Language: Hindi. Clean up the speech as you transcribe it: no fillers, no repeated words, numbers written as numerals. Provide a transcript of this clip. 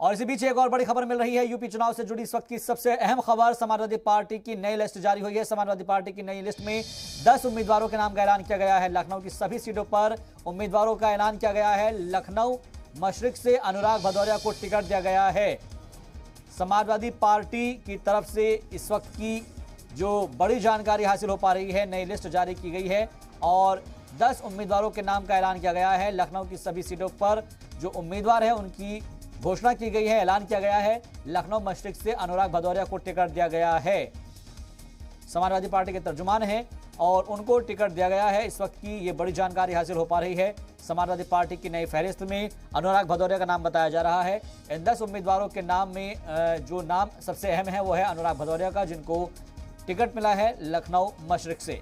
और इसी बीच एक और बड़ी खबर मिल रही है। यूपी चुनाव से जुड़ी इस वक्त की सबसे अहम खबर, समाजवादी पार्टी की नई लिस्ट जारी हुई है। समाजवादी पार्टी की नई लिस्ट में 10 उम्मीदवारों के नाम का ऐलान किया गया है। लखनऊ की सभी सीटों पर उम्मीदवारों का ऐलान किया गया है। लखनऊ मशरिक से अनुराग भदौरिया को टिकट दिया गया है। समाजवादी पार्टी की तरफ से इस वक्त की जो बड़ी जानकारी हासिल हो पा रही है, नई लिस्ट जारी की गई है और 10 उम्मीदवारों के नाम का ऐलान किया गया है। लखनऊ की सभी सीटों पर जो उम्मीदवार है उनकी घोषणा की गई है, ऐलान किया गया है। लखनऊ मशरिक से अनुराग भदौरिया को टिकट दिया गया है। समाजवादी पार्टी के तर्जुमान हैं और उनको टिकट दिया गया है। इस वक्त की ये बड़ी जानकारी हासिल हो पा रही है। समाजवादी पार्टी की नई फहरिस्त में अनुराग भदौरिया का नाम बताया जा रहा है। इन 10 उम्मीदवारों के नाम में जो नाम सबसे अहम है वो है अनुराग भदौरिया का, जिनको टिकट मिला है लखनऊ मशरिक से।